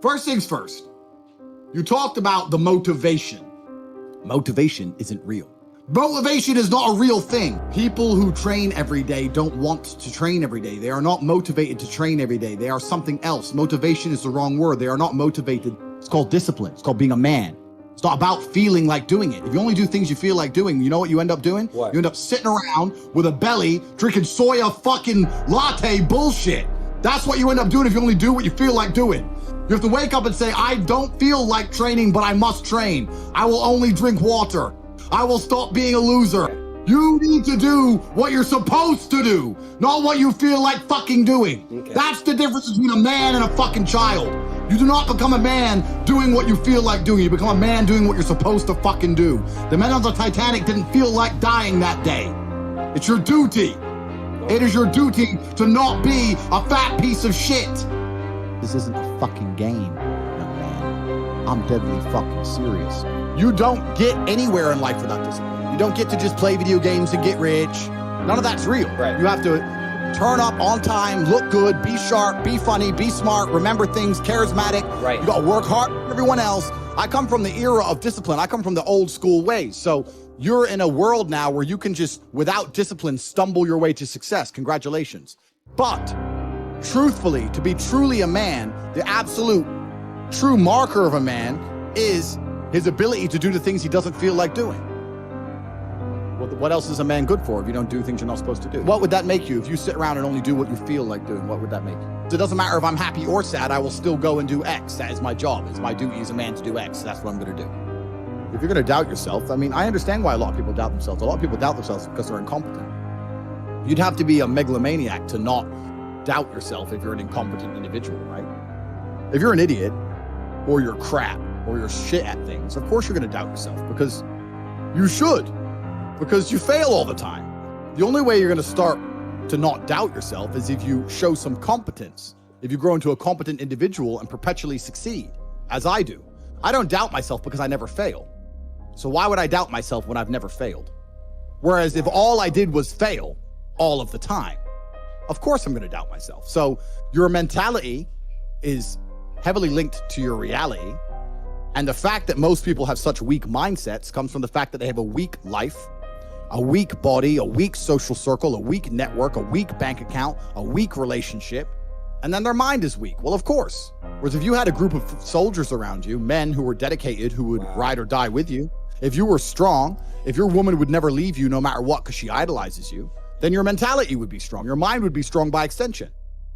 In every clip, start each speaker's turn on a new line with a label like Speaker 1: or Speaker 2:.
Speaker 1: First things first, you talked about the motivation. Motivation isn't real. Motivation is not a real thing. People who train every day don't want to train every day. They are not motivated to train every day. They are something else. Motivation is the wrong word. They are not motivated. It's called discipline. It's called being a man. It's not about feeling like doing it. If you only do things you feel like doing, you know what you end up doing?
Speaker 2: What?
Speaker 1: You end up sitting around with a belly, drinking soya fucking latte bullshit. That's what you end up doing if you only do what you feel like doing. You have to wake up and say, I don't feel like training, but I must train. I will only drink water. I will stop being a loser. You need to do what you're supposed to do, not what you feel like fucking doing.
Speaker 2: Okay.
Speaker 1: That's the difference between a man and a fucking child. You do not become a man doing what you feel like doing. You become a man doing what you're supposed to fucking do. The men on the Titanic didn't feel like dying that day. It's your duty. It is your duty to not be a fat piece of shit. This isn't a fucking game, young man. I'm deadly fucking serious. You don't get anywhere in life without discipline. You don't get to just play video games and get rich. None of that's real.
Speaker 2: Right.
Speaker 1: You have to turn up on time, look good, be sharp, be funny, be smart, remember things, charismatic.
Speaker 2: Right.
Speaker 1: You gotta work hard for everyone else. I come from the era of discipline. I come from the old school ways. So you're in a world now where you can just, without discipline, stumble your way to success. Congratulations. But truthfully, to be truly a man, the absolute true marker of a man is his ability to do the things he doesn't feel like doing. What else is a man good for if you don't do things you're not supposed to do? What would that make you if you sit around and only do what you feel like doing? What would that make you? So it doesn't matter if I'm happy or sad, I will still go and do X. That is my job. It's my duty as a man to do X. That's what I'm going to do. If you're going to doubt yourself, I mean, I understand why a lot of people doubt themselves. A lot of people doubt themselves because they're incompetent. You'd have to be a megalomaniac to not doubt yourself if you're an incompetent individual, right? If you're an idiot or you're crap or you're shit at things, of course you're going to doubt yourself because you should. Because you fail all the time. The only way you're going to start to not doubt yourself is if you show some competence, if you grow into a competent individual and perpetually succeed, as I do. I don't doubt myself because I never fail. So why would I doubt myself when I've never failed? Whereas if all I did was fail all of the time, of course I'm going to doubt myself. So your mentality is heavily linked to your reality. And the fact that most people have such weak mindsets comes from the fact that they have a weak life, a weak body, a weak social circle, a weak network, a weak bank account, a weak relationship, and then their mind is weak. Well, of course. Whereas if you had a group of soldiers around you, men who were dedicated, who would ride or die with you, if you were strong, if your woman would never leave you no matter what because she idolizes you, then your mentality would be strong. Your mind would be strong by extension.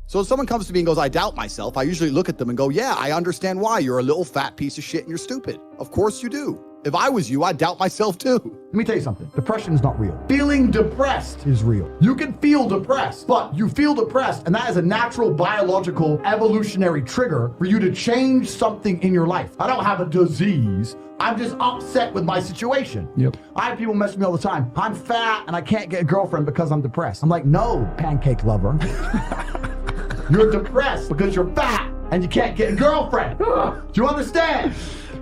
Speaker 1: So if someone comes to me and goes, I doubt myself, I usually look at them and go, yeah, I understand why. You're a little fat piece of shit and you're stupid. Of course you do. If I was you, I'd doubt myself too. Let me tell you something. Depression is not real. Feeling depressed is real. You can feel depressed, but you feel depressed, and that is a natural biological evolutionary trigger for you to change something in your life. I don't have a disease. I'm just upset with my situation.
Speaker 3: Yep.
Speaker 1: I have people mess with me all the time. I'm fat and I can't get a girlfriend because I'm depressed. I'm like, no, pancake lover. You're depressed because you're fat and you can't get a girlfriend. Do you understand?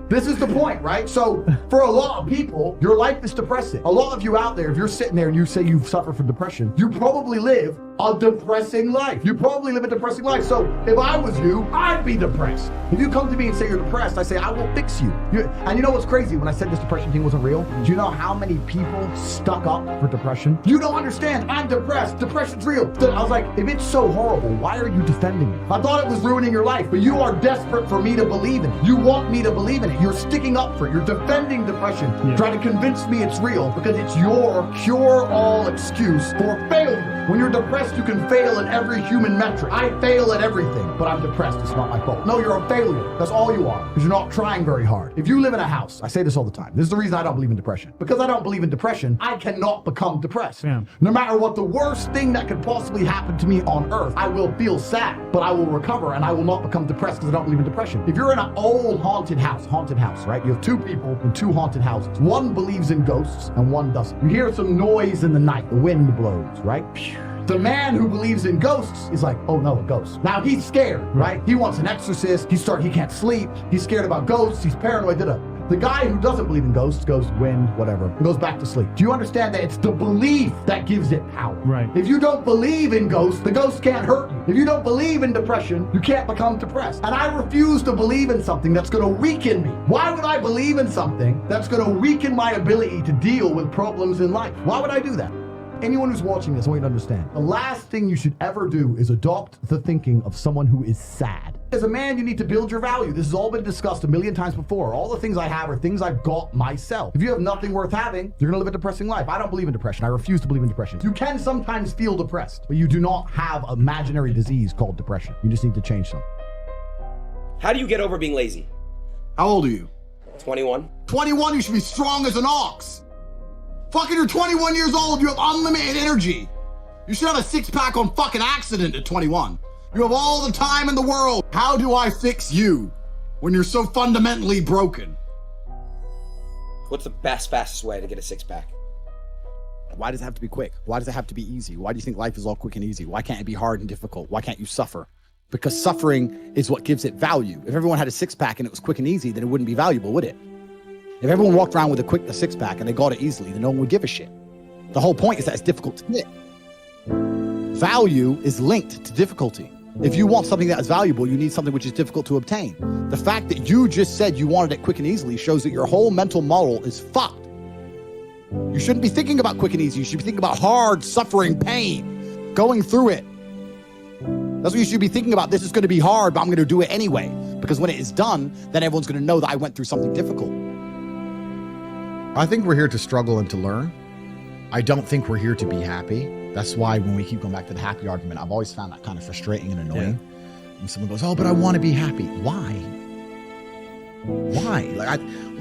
Speaker 1: This is the point, right? So for a lot of people, your life is depressing. A lot of you out there, if you're sitting there and you say you've suffered from depression, you probably live a depressing life. You probably live a depressing life. So if I was you, I'd be depressed. If you come to me and say you're depressed, I say, I will fix you. And you know what's crazy? When I said this depression thing wasn't real, do you know how many people stuck up for depression? You don't understand. I'm depressed. Depression's real. I was like, if it's so horrible, why are you defending it? I thought it was ruining your life, but you are desperate for me to believe in it. You want me to believe in it. You're sticking up for it. You're defending depression. Trying to convince me it's real because it's your cure-all excuse for failure. When you're depressed, you can fail in every human metric. I fail at everything, but I'm depressed. It's not my fault. No, you're a failure. That's all you are, because you're not trying very hard. If you live in a house, I say this all the time. This is the reason I don't believe in depression. Because I don't believe in depression, I cannot become depressed.
Speaker 3: Yeah.
Speaker 1: No matter what the worst thing that could possibly happen to me on earth, I will feel sad, but I will recover and I will not become depressed because I don't believe in depression. If you're in an old haunted house, right? You have two people in two haunted houses. One believes in ghosts and one doesn't. You hear some noise in the night. The wind blows, right? The man who believes in ghosts is like, oh no, a ghost. Now he's scared, right? He wants an exorcist. He can't sleep. He's scared about ghosts. He's paranoid. The guy who doesn't believe in ghosts, ghosts, wind, whatever, and goes back to sleep. Do you understand that it's the belief that gives it power?
Speaker 2: Right.
Speaker 1: If you don't believe in ghosts, the ghosts can't hurt you. If you don't believe in depression, you can't become depressed. And I refuse to believe in something that's going to weaken me. Why would I believe in something that's going to weaken my ability to deal with problems in life? Why would I do that? Anyone who's watching this, I want you to understand. The last thing you should ever do is adopt the thinking of someone who is sad. As a man, you need to build your value. This has all been discussed a million times before. All the things I have are things I've got myself. If you have nothing worth having, you're gonna live a depressing life. I don't believe in depression. I refuse to believe in depression. You can sometimes feel depressed, but you do not have an imaginary disease called depression. You just need to change something.
Speaker 3: How do you get over being lazy?
Speaker 1: How old are you?
Speaker 3: 21.
Speaker 1: 21, you should be strong as an ox. Fucking, you're 21 years old, you have unlimited energy. You should have a six-pack on fucking accident at 21. You have all the time in the world. How do I fix you when you're so fundamentally broken?
Speaker 3: What's the fastest way to get a six-pack?
Speaker 1: Why does it have to be quick? Why does it have to be easy? Why do you think life is all quick and easy? Why can't it be hard and difficult? Why can't you suffer? Because suffering is what gives it value. If everyone had a six-pack and it was quick and easy, then it wouldn't be valuable, would it? If everyone walked around with a six-pack and they got it easily, then no one would give a shit. The whole point is that it's difficult to get. Value is linked to difficulty. If you want something that is valuable, you need something which is difficult to obtain. The fact that you just said you wanted it quick and easily shows that your whole mental model is fucked. You shouldn't be thinking about quick and easy. You should be thinking about hard, suffering, pain, going through it. That's what you should be thinking about. This is going to be hard, but I'm going to do it anyway. Because when it is done, then everyone's going to know that I went through something difficult. I think we're here to struggle and to learn. I don't think we're here to be happy. That's why when we keep going back to the happy argument, I've always found that kind of frustrating and annoying. Yeah. When someone goes, oh, but I want to be happy. Why? Why?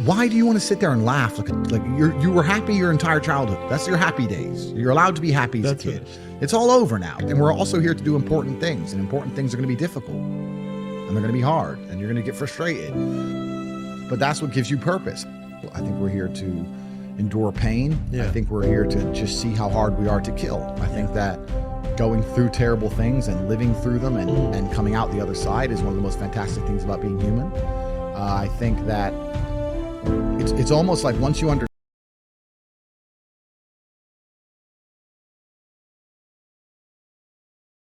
Speaker 1: Why do you want to sit there and laugh? Like you were happy your entire childhood. That's your happy days. You're allowed to be happy as a kid. It's all over now. And we're also here to do important things. And important things are going to be difficult. And they're going to be hard. And you're going to get frustrated. But that's what gives you purpose. I think we're here to endure pain. Yeah. I think we're here to just see how hard we are to kill. I think that going through terrible things and living through them and coming out the other side is one of the most fantastic things about being human. I think that it's almost like once you understand